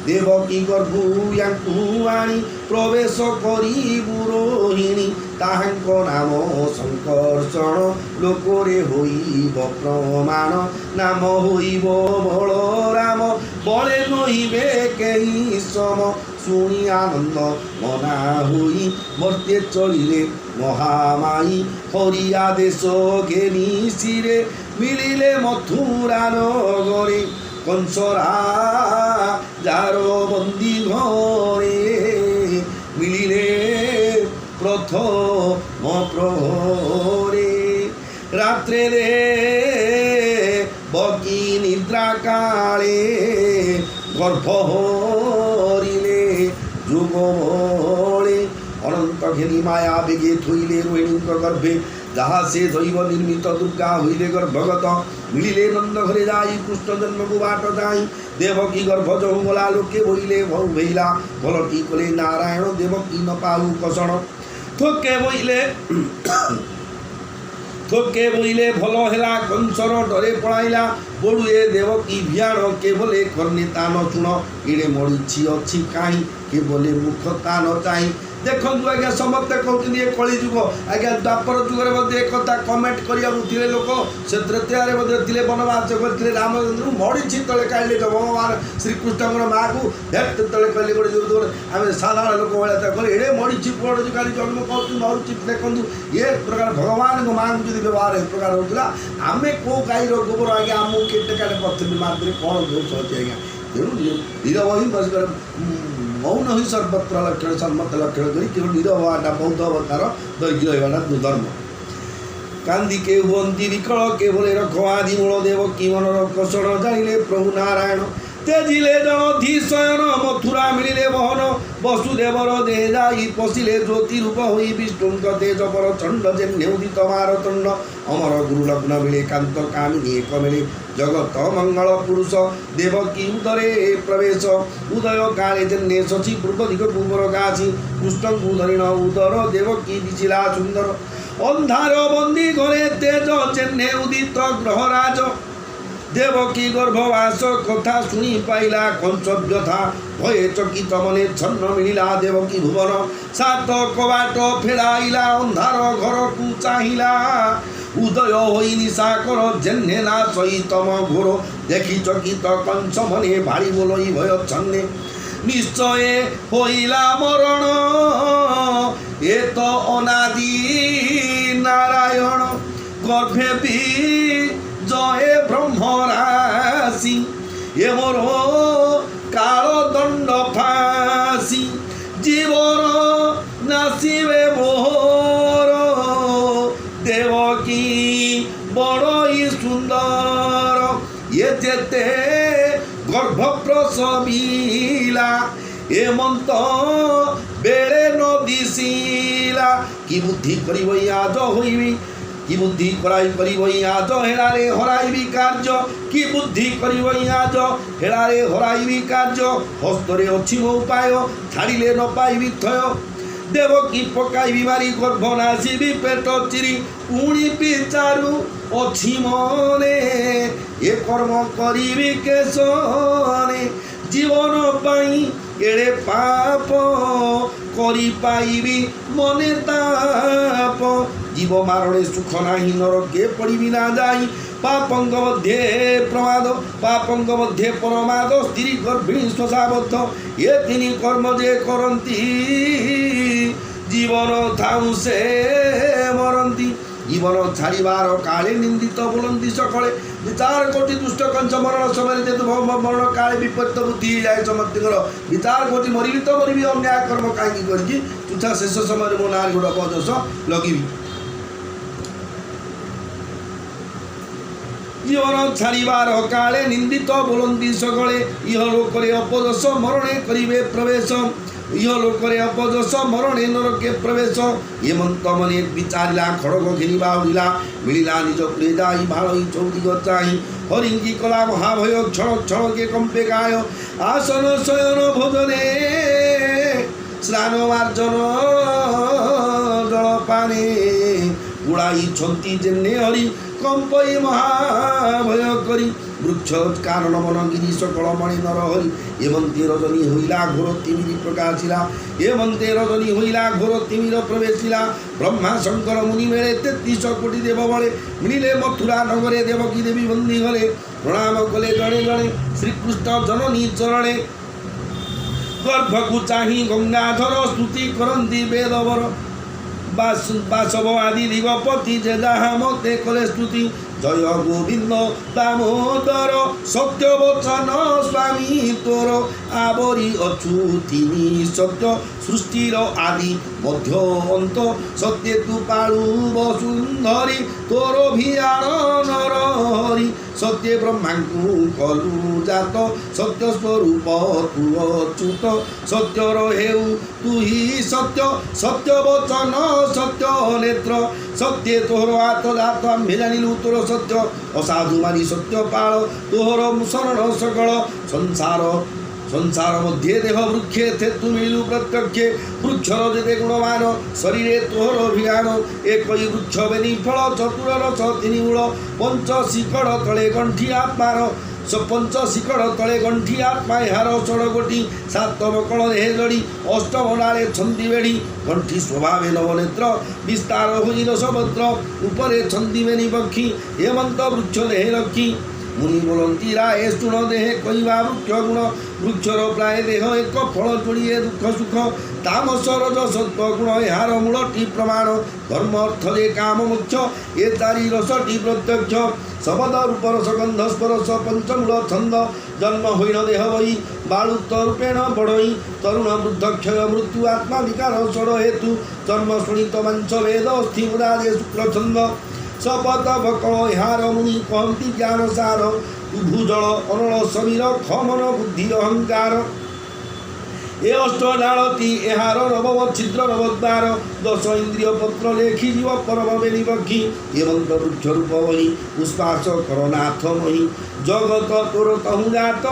দেবকী গর্ভূয়াঙ্কু আনি প্রবেশ করিবু রোহিণী তাহাঙ্ক নাম সংকর্ষণ লোকরে হইব প্রমাণ নাম হইব বলরাম বলে নহিবে কেহি সম শুনি আনন্দ মনা হই মর্তে চলিলে মহামায়ী হরি আদেশ ঘেনি শিরে মিলিলে মথুরা নগরে কংসরা যার বন্দি ঘরে মিলিলে প্রথম প্রহরে রাত্রে রে বকি নিদ্রা কালে গর্ভ হরিলে যুগ বলে অনন্ত ঘেনি মায়া বেগে থইলে রোহিণীঙ্ক গর্ভে যাহা সে দৈব নির্মিত দুর্গা হইলে গর্ভগত মিলিলে নন্দ ঘরে যাই কৃষ্ণ জন্মকু বাট যাই দেবকী গর্ভ জঙ্গলা লোকে বইলে বহু ভেইলা ভলটি কলে নারায়ণ দেবকী ন পাউ কষণ থোকে বইলে ভাল হেলা কংসর ডরে পড়াইলা বড়ুয়ে দেবকী ভিয়াণ কে বলে কর্ণে তা ন শুণ এড়ে মরিছি অছি কাହିଁ কে বলে মুখ তা ন চাই দেখন্তু আজ্ঞা ସମସ୍ତେ କହୁଛନ୍ତି ଏ କଳି ଯୁଗ ଆଜ୍ଞା ଦ୍ୱାପର ଯୁଗରେ ମଧ୍ୟ ଏକଥା କମେଣ୍ଟ କରିବାକୁ ଥିଲେ ଲୋକ ସେ ତ୍ରେତୟାରେ ମଧ୍ୟ ଥିଲେ ବନବାସ କରିଥିଲେ ରାମଚନ୍ଦ୍ର ମରିଛି ତଳେ କାଢ଼ିଲେ ଭଗବାନ ଶ୍ରୀକୃଷ୍ଣଙ୍କର ମାଆକୁ ଭେଟ ତଳେ କହିଲେ ଗୋଟେ ଯେଉଁ ଆମେ ସାଧାରଣ ଲୋକ ଭଳିଆ ତା କହିଲେ ଏଡ଼େ ମରିଛି ପଡ଼ୁଛି କାଲି ଜନ୍ମ କରୁଛୁ ମରୁଛି ଦେଖନ୍ତୁ ଏ ପ୍ରକାର ଭଗବାନଙ୍କ ମାଆଙ୍କୁ ଯଦି ବ୍ୟବହାର ଏ ପ୍ରକାର ହେଉଥିଲା ଆମେ କେଉଁ ଗାଈର ଗୋବର ଆଜ୍ଞା ଆମକୁ କେତେ କାଟେ ପଥର ମାରିଦେଲେ କ'ଣ ଦୋଷ ଅଛି ଆଜ୍ଞା ତେଣୁ ନିରବ ହିଁ ବସିବାର ମୌନ ହିଁ ସର୍ବତ୍ର ଲକ୍ଷଣ ସମ୍ମତ ଲକ୍ଷଣ କରି କେବଳ ନିରବ ହବାଟା ବୌଦ୍ଧ ଅବତାର ଦୈର୍ଘ୍ୟ ରହିବାଟା ଦୁର୍ଧର୍ମ କାନ୍ଦି କେ ହୁଅନ୍ତି ବିକଳ କେବଳ ରଖ ଆଦି ମୂଳ ଦେବ କି ମନର କଷଣ ଜାଣିଲେ ପ୍ରଭୁ ନାରାୟଣ তেজিলে জনধীশয়ন মথুরা মিলিলে বহন বসুদেবর দেহে যাই পশিলে জ্যোতি রূপ হই বিষ্ণুঙ্ক তেজ প্রচণ্ড যেনে উদিত মারতণ্ড অমর গুরু লগ্ন মিলে কান্ত কামিনী এক মিলে জগত মঙ্গল পুরুষ দেবকী উদরে প্রবেশ উদয় কালে যেনে শশী পূর্ব দিগ কুমর গাছি কৃষ্ণঙ্কু ধরিণ উদর দেবকী দিছিলা সুন্দর অন্ধার বন্দী ঘরে তেজ যেনে উদিত গ্রহরাজ দেবকী গর্ভবাস কথা শুনি পাইলা কংস ব্যথা ভয়ে চকিত মনে ছন্ন মিলিলা দেবকী ভুবন সাত কবাট ফেরাইলা অন্ধার ঘরকু চাহিলা উদয় হই নিশাকর জেনে না সহিতম ঘোর দেখি চকিত কংস মনে ভাড়ি বলই ভয় ছন্নে নিশ্চয়ে হইলা মরণ এ তো অনাদি নারায়ণ গর্ভে বি জয়ে ব্রহ্মরাশি এ মোর কাল দণ্ড ফাঁসি জীবন নাসিবে মোর দেবকী বড়ই সুন্দর এ যেতে গর্ভ প্রসবিলা এমন্ত বেড়ে নদিশিলা কি বুদ্ধি করিব আজ হইবি কি বুদ্ধি করাই করিবই আজ হেলারে হরাইবি কার্য কি বুদ্ধি করিবই আজ হেলারে হরাইবি কার্য হস্তরে অছি মো উপায় ছাড়িলে ন পাইবি থয় দেব কি পকাইবি মারি গর্ভ নাসিবি পেট চিরি পুଣି বিচারু অছি মনে এ কর্ম করিবি কেশনে জীবন পাই এড়ে পাপ করি পাইবি মনে তাপ জীব মারণে সুখ নাহি নরকে পড়িবি না যাই পাপঙ্গ মধ্যে প্রমাদ পাপঙ্গ মধ্যে পরমাদ স্ত্রী গর্ভিণী শ্মশাবদ্ধ এ তিনি কর্ম যে করন্তি জীবন থাউ সে মরন্তি জীবন ছাড়িবার কালে নিন্দিত বলন্তি সকলে বিচার কোটি দুষ্ট কঞ্চ মরণ সময় যেহেতু মরণ কালে বিপত্ত বুদ্ধি যায় ସମସ୍ତଙ୍କର বিচার কোটি মরিবি তো মরিবি ଅନ୍ୟାୟ କର୍ମ କାହିଁକି କରିକି ତୁଚ୍ଛା ଶେଷ ସମୟରେ ମୋ ନାଁରେ ଗୋଟେ ଅପଦୋଷ ଲଗିବି জীবন ছাড়িবার কালে নিন্দিত বলন্তি সকলে ইহ লোকরে অপদোষ মরণে করিবে প্রবেশ ইহ লোকরে অপদোষ মরণে নরকে প্রবেশ হেমন্ত মনে বিচারিলা খড়গ ঘেনি বাহুরিলা মিলিলা নিজ প্রিয় যাই ভাড়ই চৌদিগ চাহি হরিঙ্গি কলা মহাভয় ছড়ক ছড়কে কম্পে গায় আসন শয়ন ভোজনে স্নান মার্জন জলপানে উড়াইছন্তি যেনে হরি কম্পই মহাভয় করি বৃক্ষ কারণ মনগিরি সকল মণি নর হরি হেমন্তে রজনী হইলা ঘোর তিমির প্রকাশিলা হেমন্তে রজনী হইলা ঘোর তিমির প্রবেশিলা ব্রহ্মা শঙ্কর মুনি মেলে 33 কোটি দেব বলে মিলিলে মথুরা নগরে দেবকী দেবী বন্দী হলে প্রণাম কলে জনে জনে শ্রীকৃষ্ণ জননী চরণে গর্ভকু চাহি গঙ্গাধর স্তুতি করন্তি বেদবর বাসব আদি দিগপতি যে যাহা মতে কলে স্তুতি জয় গোবিন্দ দামোদর সত্যবচন স্বামী তোর আবরি অছু তিনি সত্য সৃষ্টির আদি মধ্য অন্ত সত্যে তু পালু বসুন্ধরি তোর ভিয়ার নর হরি সত্যে ব্রহ্মাঙ্কু কলু জাত সত্য স্বরূপ তু অচ্যুত সত্যর হেউ তুহি সত্য সত্যবচন সত্য নেত্র সত্যে তোর আত্মদাত আম্ভে জানিলু তোর সত্য অসাধু মানি সত্য পাল তোর শরণ সকল সংসার মধ্যে দেহ বৃক্ষে থেতু মিলু প্রত্যক্ষে বৃক্ষর যেতে গুণমান শরীরে তোর অভিযান একই বৃক্ষ বেনি ফল চতুর রস তিনি মূল পঞ্চ শিকড় তলে গণ্ঠি আত্মার পঞ্চ শিকড় তলে গণ্ঠি আত্মা এହାର ষড়গোটি সাতম কଳ দেহে জড়ি অষ্টম ডালে ছন্দি বেড়ি গণ্ঠি স্বভাবে নবনেত্র বিস্তার হই রসভদ্র উপরে ছন্দি বেনি পক্ষী হেমন্ত বৃক্ষ দেহে রক্ষী মুনি বলন্তি রায়ে শুণ দেহে কহিবা বৃক্ষ গুণ বৃক্ষর প্রায় দেহ এক ফল যোড়িয়ে দুঃখ সুখ তামস রজ সত্য গুণ এହାର মূলটি প্রমাণ ধর্ম অর্থ যে কাম মুখ্য এ তারি রসটি প্রত্যক্ষ শবদ রূপ রসগন্ধ স্পরশ পঞ্চমূল ছন্দ জন্ম হইল দেহ বই বালুত্ব রূপেণ বড়ই তরুণ বৃদ্ধ ক্ষয় মৃত্যু আত্মা বিকার ষড় হেতু জন্ম শোণিত মাঞ্চ বেদ অস্থি মুদাদে শুক্ল ছন্দ শপথ বকଳ এହାର মুনি কহନ୍ତି জ্ঞান সার ভূজଳ ଅନଳ ସମୀର ଖମନ ବୁଦ୍ଧି ଅହଙ୍କାର ଏ ଅଷ୍ଟ ଡାଳତି ଏହାର ନବମ ଛିଦ୍ର ନବଦ୍ୱାର ଦଶ ଇନ୍ଦ୍ରିୟ ପତ୍ର ଲେଖିଯିବ ପରମ ବେନି ପକ୍ଷୀ ହେମନ୍ତ ବୃକ୍ଷ ରୂପ ବହି ପୁଷ୍ପାସ କରନାଥ ମହି ଜଗତ ତୋର ତହୁ ଜାତ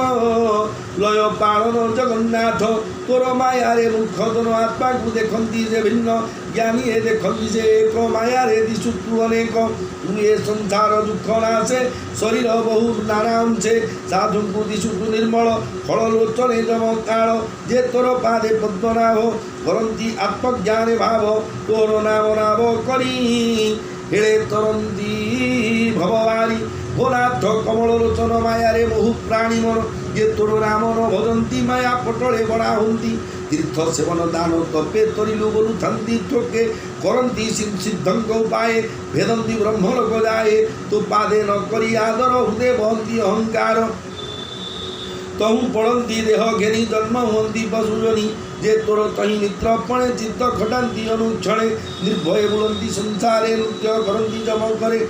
ଲୟ ପାଳନ ଜଗନ୍ନାଥ ତୋର ମାୟାରେ ମୁଖ ତୋର ଆତ୍ମାକୁ ଦେଖନ୍ତି ଯେ ଭିନ୍ନ ଜ୍ଞାନୀ ଏ ଦେଖନ୍ତି ସେ ଏକ ମାୟାରେ ଦିଶୁ ତୁ ଅନେକ ତୁ ଏ ସଂସାର ଦୁଃଖ ନାଶେ ଶରୀର ବହୁ ନାନା ଅଂଶେ ସାଧୁଙ୍କୁ ଦିଶୁ ତୁ ନିର୍ମଳ ଫଳ ଲୋଚନେ ଜମକାଳ ଯେ ତୋର ପାଦେ ପଦ୍ମନାଭ କରନ୍ତି ଆତ୍ମଜ୍ଞାନେ ଭାବ ତୋର ନାମ ନାମ କରି ହେଳେ ତରନ୍ତି ଭବବାରୀ ভোলার্থ কমল লোচন মায়ারে বহু প্রাণী মন যে তোর নাম ন ভজন্তি মায়া পটলে বড়া হন্তি তীর্থ সেবন দান তপে তরিলু বলু থান্তি ঠোকে করন্তি সিদ্ধঙ্গ উপায়ে ভেদন্তি ব্রহ্মলোক যায় তু পাদে ন করি আদর হৃদে বহন্তি অহংকার তহু পড়ন্তি দেহ ঘেনি জন্ম হুয়ন্তি পশুজনী যে তোর তহি মিত্রপণে চিত্ত খটান্তি অনুক্ষণে নির্ভয়ে বুলন্তি সংসারে নৃত্য করন্তি জম করে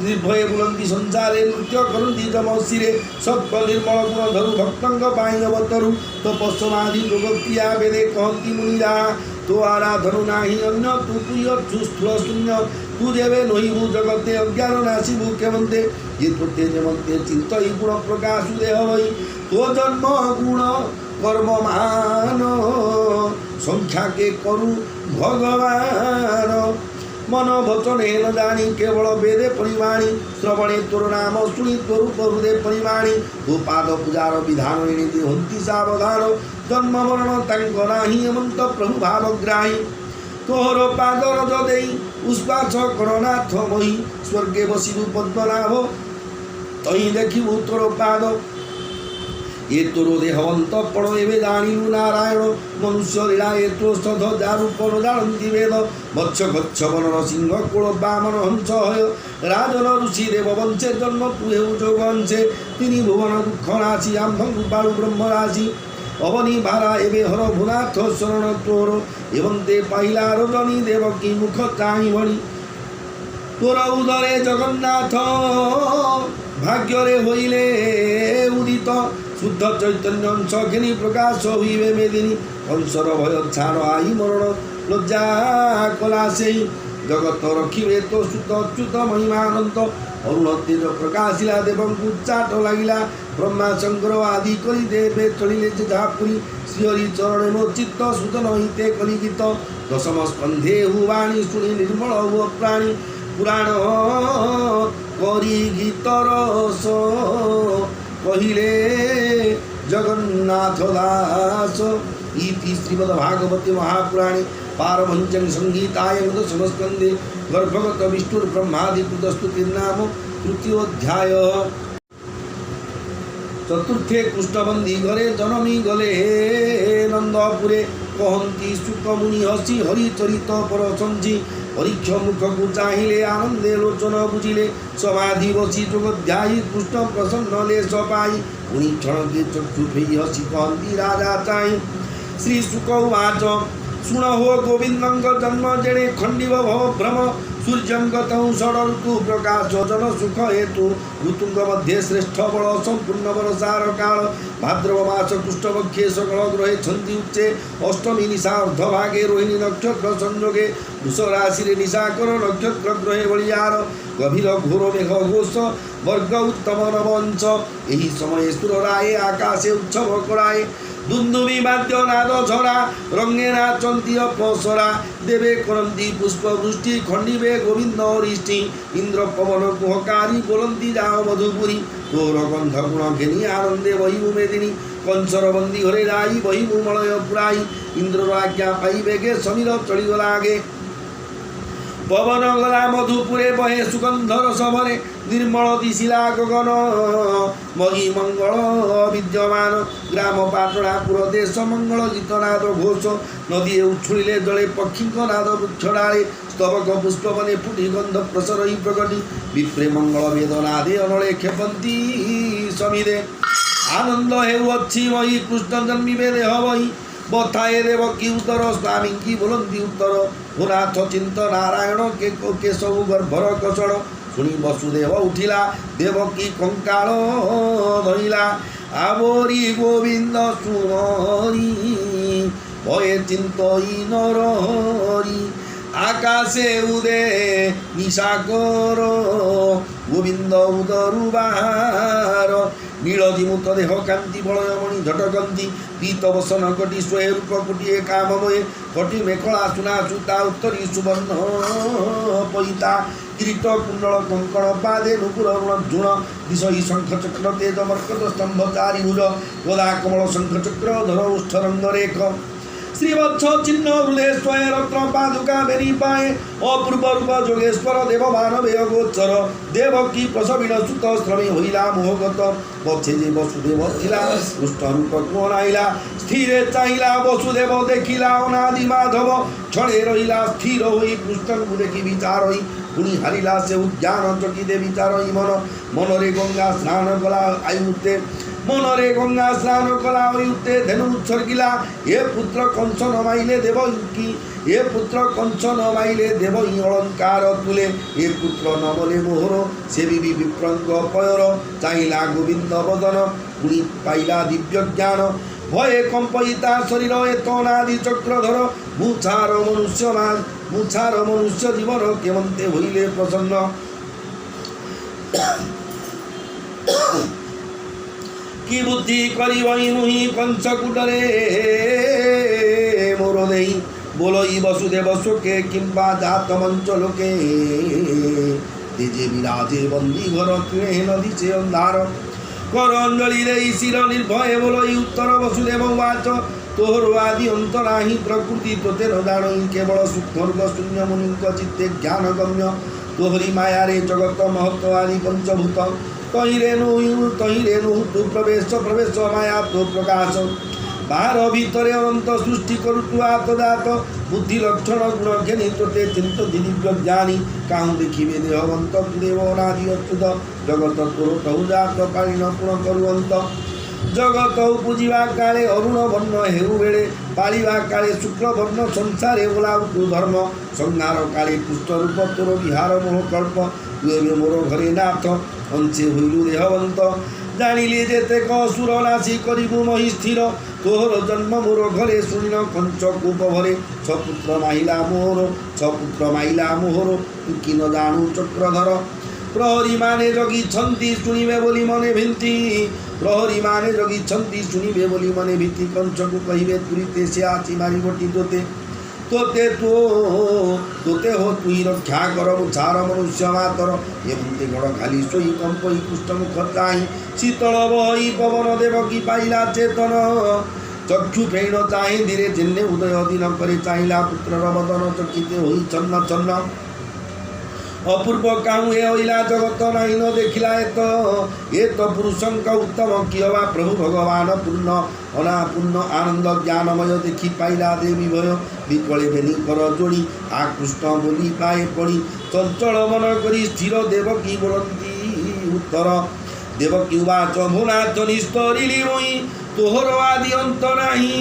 ନିର୍ଭୟ ବୁଲନ୍ତି ସଂସାରେ ନୃତ୍ୟ କରନ୍ତି ଯମ ଶିରେ ସତ୍ୟ ନିର୍ମଳ ଗୁଣ ଧରୁ ଭକ୍ତଙ୍କ ପାଇଁ ଅବତରୁ ତପସ୍ୱମାଧି ଯୋଗ କ୍ରିୟା ବେଦେ କହନ୍ତି ମୁନିରା तो आराधनु नाही अन्य तू प्रिय तू स्थूल शून्य तू देवे नहिबु जगते अज्ञान नाशिबु केवंते ये तो तेज मंते चिंत ही गुण प्रकाश देह वही तो जन्म गुण कर्म मान संख्या के करु भगवान मन वचन न जानी केवल वेदे परिवाणी श्रवणे तोर नाम शुणी तोर हृदय परिवाणी तू पाद पूजार विधान नीति हंती सावधान जन्म मरण तांक नाही अमंत प्रभु भावग्राही तोहर पाद रज देई उस्पास करनाथ मही स्वर्गे बसिबु पद्मनाभ तही देखिबु तोर पाद ये तोरो देहवंत पण एवे जाणिलु नारायण मनुष्य लीला ये तो सध दारूपन जानती वेद मत्स्य गच्छ बनर सिंह कुल बामन हंस हय राजन ऋषि देव वंशे जन्म तु हेउ जोगंशे तिनि भुवन दुख नाशी आम्भंगु बाळु ब्रह्म राशि अवनी भारा एवे हर भुनाथ शरण तोर एवं ते पाइला रजनी देवकी मुख चाहि भणी तोर उदरे जगन्नाथ भाग्य रे होइले उदित शुद्ध चैतन्य अंश घिनी प्रकाश हुए मेदिनी कंसर भय छाड़ आई मरण लज्जा कला से जगत रखिबे तो सुत अच्युत महिमानंत अरुण तेज प्रकाशिला देवं उच्चाट लागिला ब्रह्मा शंकर आदि करी देवे चलिले जापुरी श्रीहरि चरण मो चित्त सुतन हिते कलिगित दशम स्कंधे हुवाणी शुणी निर्मल हुआ प्राणी पुराण करी गीत रस कहिले जगन्नाथ दास इति श्रीमद् भागवते महापुराणे पारमहंस्यां संगीतायां दशमस्कन्धे गर्भगत विष्णुर्ब्रह्मादिकृतस्तुतिर्नाम तृतीयोऽध्याय चतुर्थे कृष्णबंदी घरे जनमी गले नंदपुरे कहती सुकमुनि हसी हरिचरित परसंजी परीक्ष मुख को चाहिए आनंदे लोचन बुझिले समाधि बसी जोगध्यायी कृष्ण प्रसन्न ले सपाई उनी क्षण के चक्षु फेई हसी कहती राजा चाई श्री सुक उवाच शुण हो गोविंदंग जन्म जेणे खंडिव भव भ्रम सूर्यंगत षड ऋतु प्रकाश जन सुख हेतु ऋतुंग मध्ये श्रेष्ठ बल संपूर्ण बरसार काल भाद्रव मास कृष्णपक्षे सकल ग्रहे छन्ति उच्चे अष्टमी निशा अर्धभागे रोहिणी नक्षत्र संयोगे वृष राशि निशाकर नक्षत्र ग्रहे बलियार गभीर घोर मेघ घोष वर्ग उत्तम नवंश यही समय सुर राये आकाशे उत्सव कराए दुन्दुबी वाद्य नाद झरा रंगे नाचंती अपसरा देवे करंती पुष्प वृष्टि खंडिबे गोविंद हरिष्टि इंद्र पवन कुहकारी बोलंती जाओ मधुपुरी तोर गंध गुण घेनी आनंदे बहिबु मेदिनी कंसर बंदी घरे जाई बहिबु मलय पुराई इंद्र आज्ञा पाई बेगे समीर चलीगला आगे पवन गला मधुपुरे बहे सुगंधर सभरे निर्मल दिशिला गगन मही मंगल विद्यमान ग्राम पाटणापुर देश मंगल गीतनाद घोष नदी उछुड़िले जले पक्षी नाद वृक्षडाले स्तबक पुष्पवने फुटी गंध प्रसरई प्रगति विप्रे मंगल वेदनादे अनले खेपंती समिदे आनंद हेउछि मही कृष्ण जन्मिबे देह वही बताए देव की उत्तर स्वामी की बोलती उत्तर पुनाथ चिंत नारायण के सब गर्भर कषण शुणी वसुदेव उठिला देव की कंकाल धरिला आवरी गोविंद सुमरी भये चिंतई नरहरी आकाशे उदे निशाकर गोविंद उदरुबार नीलजिमुत देह कांति बलयमणि झटकंती पीत वसन कटी स्वय रूप कोटिए काममये कटी मेखला सुना सुता उत्तरी सुवर्ण पैता किरीट कुंडल कंकण पादे नुपुर झुण दिशहि शंख चक्र तेज मर्कट स्तंभ चारि भुज गदा कमल शंख चक्र धर उष्ठ रंग रेख श्रीवत्स चिन्ह हृदय स्वय रत्न पादुका बेरी पाए अपूर्व रूप जोगेश्वर देव मानवेय गोचर देव की प्रसविण सुत श्रमी होइला मोहगत बचे जे वसुदेव थिला कृष्ण रूप कोण आइला स्थिरे चाहिला वसुदेव देखिला अनादि माधव क्षणे रहिला स्थिर होई कृष्ण को देखि विचार होई पुणी हारिला से उद्यान चकी दे विचार होई मन मनरे गंगा स्नान कला आयुते मनरे गंगा स्नान कला उते धेनु उत्सर्गिला हे पुत्र कंस नमाइले देवकी हे पुत्र कंस नमाइले देव अलंकार तुले हे पुत्र नमले मोहर से विप्रंग पयर चाहिला गोविंद बदन पुणी पाइला दिव्य ज्ञान ভয়ে কম্পিতা শরীর এত অনাদি চক্রধর মুছার মনুষ্য জীবন কেমন্তে হইলে প্রসন্ন কি বুদ্ধি করিবই নুহি কঞ্চকুটরে মোর নেই বলই বসুদেব শোকে কিংবা জাত মঞ্চ লোকে তেজে বিরাজে বন্দী ঘর কিনে নদীছে অন্ধার কর অঞ্জলি দেই শির নির্ভয়ে বলই উত্তর বসুদেব বাচ তোর আদি অন্ত নাহি প্রকৃতি তোতে জানই কেবল সূক্ষ্মর্গ শূন্য মুনিঙ্ক চিত্তে জ্ঞান গম্য তোহরি মায়ারে জগত মহত্ব আদি পঞ্চভূত তহিরে নু তু প্রবেশ মায়া তো প্রকাশ বাহার ভিতরে অনন্ত সৃষ্টি করু তু আতদাত বুদ্ধি লক্ষণ গুণ জ্ঞানী তোতে চিন্ত দিব্য জ্ঞানী কাহু দেখিবে দেহবন্ত দেব অনাদি অচ্যুত জগত তোর তহু জাত কালীন পুণ করুবন্ত জগত পুজিবা কালে অরুণ বর্ণ হেউ বেড়ে পালিবা কালে শুক্লবর্ণ সংসারে ওলাউ তু ধর্ম সংহার কালে পুষ্টরূপ তোর বিহার মোহকল্প তু এবে মোর ঘরে নাথ অঞ্চে হইলু দেহবন্ত জানিলে যেতে কসুর নাশি করিবু মহি স্থির তোর জন্ম মোর ঘরে শুনিল কঞ্চকূপ ভরে ছপুত্র মাইলা মোহর তু কি ন জানু চক্রধর প্রহরী মানে জগিছন্তি শুনিবে বলি মনে ভিন্তি প্রহরী মানে জগিছন্তি শুনিবে বলি মনে ভীতি কঞ্চকু কহিবে তুরিতে সে আছি মারিবটি তোতে হো তুই রক্ষা কর ছাড় মনুষ্য মাতর এমতি গড় খালি সই কম্পই কুষ্ঠমুখ চাহি শীতল বই পবন দেব কি পাইলা চেতন চক্ষু ফেণ চাহি ধীরে চিহ্নে উদয় দিন করে চাহিলা পুত্রর বদন চকিতে হই ছন্ন ছন্ন অপূর্ব কাহু এ হইলা জগত নাই ন দেখিলা এত পুরুষঙ্ক উত্তম কি হবা প্রভু ভগবান পূর্ণ অনাপূর্ণ আনন্দ জ্ঞানময় দেখি পাইলা দেবী ভয় বিকলে বেনি কর যোড়ি আকৃষ্ট বলি পায়ে পড়ি চঞ্চল মন করি স্থির দেবকী বলন্তি উত্তর দেবকী উবাচ ভুনাচ নিস্তরিলি মই তোহর আদি অন্ত নাহি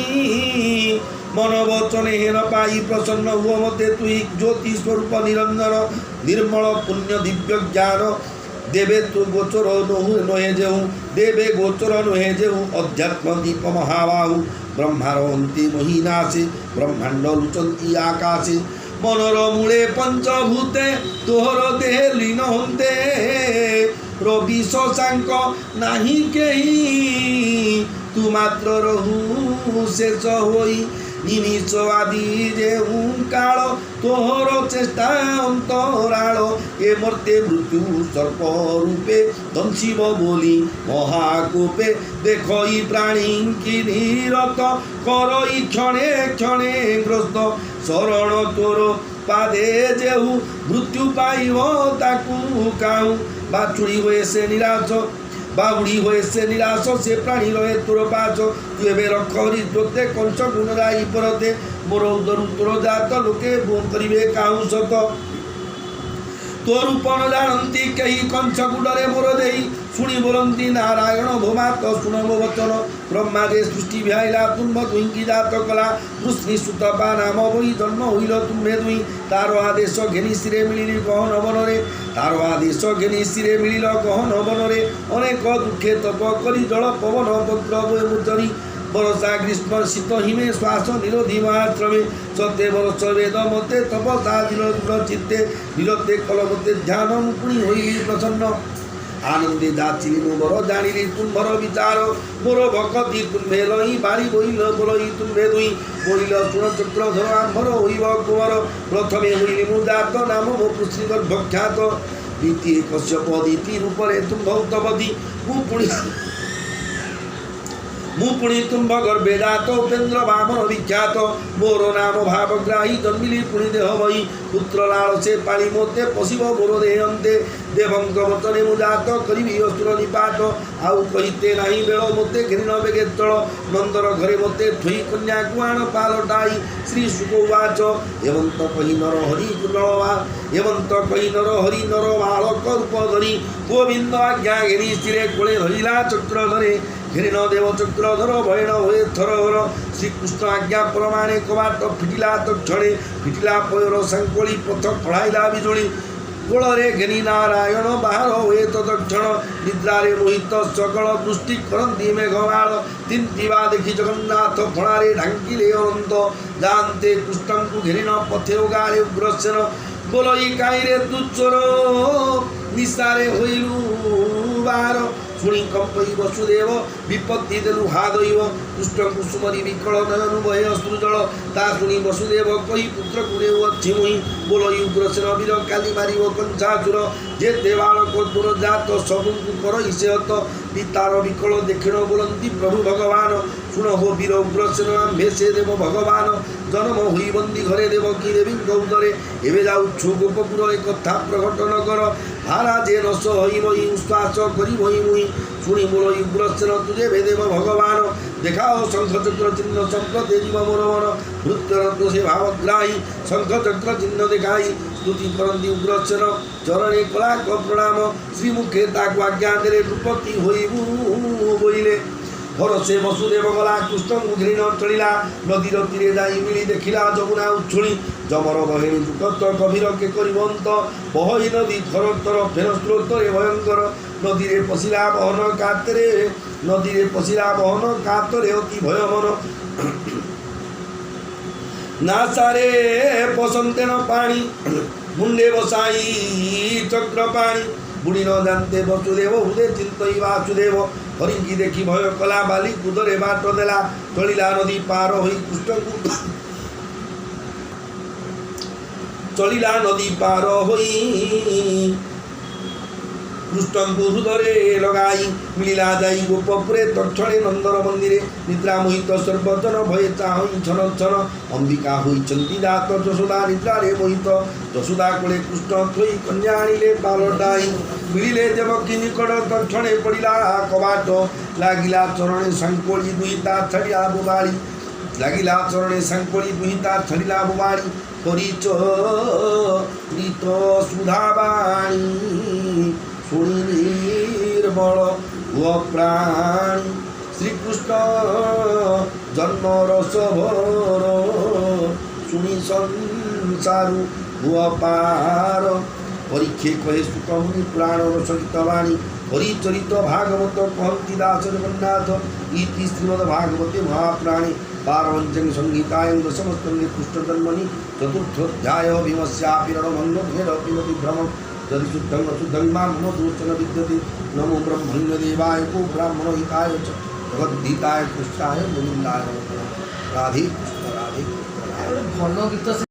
মনোবচনে হেন পাই প্রসন্ন হুয় মতে তুই জ্যোতি স্বরূপ নিরঞ্জন निर्मल पुण्य दिव्य ज्ञान देवे तु गोचर नहे जेहू देवे गोचर नहे जेहू अध्यात्म दीप महाबाहु ब्रह्मारहंती महीनासे ब्रह्मांड लुचंती आकाशे मनर मूले पंचभूते तोहर देहे लीन हंते रवि शशांक नाही केही तू मात्र रहू शेष होई निमिष आदि जे काल तोहर चेष्टा अंतराल ए मर्ते मृत्यु सर्प रूपे दंशिव बोली महाकोपे देखई प्राणी की निरत करई क्षणे क्षणे ग्रस्त शरण तोर पादे जेहू मृत्यु पाइब ताकू काहू बाछुड़ी हुए से निराश बाउड़ी हुए से निराश से प्राणी रहे तोर पाच तु एबे रखरी तोते कंच गुण राई परते मोर उदर तोर जात लोके बोम करिवे काहू सत तोर उपन जानती कही कंच गुडरे मोर देई शुणी बोलती नारायण भोमात शुणव वचन ब्रह्मा जे सृष्टि भ्याइला तुम्भ दुईकी जात कला कृष्णी सुतपा नाम बई जन्म हईल तुम्भे दुई तार आदेश घेनी शिरे मिलिली गहन बନରେ तार आदेश घेनी शिरे मिलिल गहन बନରେ अनेक दुखे तप करी जल पवन पत्र मुचरी बरसा ग्रीष्म शीत हिमे श्वास निरोधी महाश्रमे सत्य वर्ष वेद मते तपसा दृढ़ चित्ते निरते कलमते ध्यान मुकुणी होइली प्रसन्न आनंदे दाचिली मोर जानिली तुम्भर विचार मोर भक्ति तुम्भे लई बारी बोइल बोलई तुम्भे दुई बोइल सुण चक्रधर आम्भर होइब कुंवर प्रथमे होइली मु जात नाम मो पुष्टि गर्भख्यात द्वितीय कश्यप अदिति रूपरे तुम्भौतपदी मुपुणी तुम्भ गर्भे जात उपेन्द्र वामन विख्यात मोर नाम भावग्राही जन्मिली पुणी देह वही पुत्र लाल से पाली मोते पशिव मोर देहंते देवंक वचने मुजात करी असुर निपात आउ कहिते नहीं बेल मोते घृण बेगे तल नंदर घरे मोते थई कन्या कुआण पालटाई श्री सुकौवाच एवंत कही नर हरि कुलवा एवंत कही नर हरि नर बालक रूप धरी गोविंद आज्ञा घेरी स्थिरे कोले धरिला चक्र धरे घृण देव चक्रधर भयण हुए थरहर श्रीकृष्ण आज्ञा प्रमाणे कबाट फिटिला तो क्षणे फिटिला पयर संकोली पथ कढ़ाइला बिजुली कोଳରେ घेनी नारायण बाहर हुए तदक्षण निद्रारे मोहित सकल दृष्टि करती मेघमाल तिंतिवा देखी जगन्नाथ फणारे ढांकिले अनंत जानते कृष्ण को घेरिन पथे गाले उग्रसेन बोलई काईरे तुच्चर निशारे होइलु बार शुणी कंपई वसुदेव विपत्ति देलु हा दैव कृष्ण कुसुमरी विकल नयनु भय अश्रुजल ता शुणी वसुदेव कही पुत्र कुरे अच्छी मुहि बोलई उग्रसेन वीर काली मारिव कंचाचुर जे देवालक दुर जात सबुଙ୍କୁ करई से हत पितार विकल देखिण बोलंती प्रभु भगवान शुण हो वीर उग्रसेन आम्भे से देव भगवान जन्म हुई बंदी घरे देवकी देवी गौदरे एवं जाऊछु गोपपुर एक कथा प्रकटन कर हारा जे न सही मई उश्वास करी भई मुई शुणी मोर उग्रसेन तुझे भेदेव भगवान देखाओ शंख चक्र चिन्ह संप्रते जीव मोर मन मृत्युरत्व से भावग्राही शंख चक्र चिन्ह देखाई स्तुति करती उग्रसेन चरणे कलाक प्रणाम श्रीमुखे ताकू आज्ञा देले नृपति होइबु बोइले भरसे वसुदेव गला कृष्ण घृण चलिला नदीर तीरे जाई मिली देखिला जमुना उछुणी जमर बहिणी दुकत गभीर के करिबंत बहई नदी थर थर फेर स्रोतरे भयंकर नदीरे पशिला बहन कातरे नदीरे पशिला बहन कातरे अति भय मन नासारे पसंतेन पानी मुंडे बसाई चक्र पानी बुढ़ी न जानते वसुदेव हृदय चिंतई वासुदेव हरिकी देखी भय कला बाली कुदरे बाट देला चलिला नदी पार होई कृष्ण को चलिला नदी पार होई कृष्ण को हृदय लगाई मिलिला जाई गोपपुरे तक्षणे नंदर मंदिरे निद्रा मोहित सर्वजन भय चाहई छन छन अंबिका हुई चंदी जात यशोदा निद्रा रे मोहित यशोदा कोले कृष्ण थोई कन्या आनिले बालटाई मिलिले देवकी निकट तक्षणे पड़िला कबाट लागिला चरणे संकोली दुहिता छड़िया बुबाड़ी लागिला चरणे संकोली दुहिता छड़िला बुबाड़ी परिचरित सुधाबाणी शुणी निर्मल हुआ प्राणी श्रीकृष्ण जन्म रसभर शुणी संसारु हुआ पार परीक्षे कहे सुखमुनि पुराण रसगित वाणी हरिचरित भागवत कहती दास जगन्नाथ इति श्रीमद्भागवते महापुराणे पारवंचन संहितायां दशमस्कन्धे कृष्णजन्मनि चतुर्थोऽध्याय भीमस्यापि रणभङ्गभेदपिमपि भ्रमम् यदि शुद्धं अशुद्धं मां मम दोषन विद्यते नमो ब्रह्मण्यदेवाय को ब्राह्मणहिताय च जगद्धिताय कृष्णाय गोविन्दाय नमः राधे कृष्ण राधे कृष्ण। ଭଲ ଗୀତ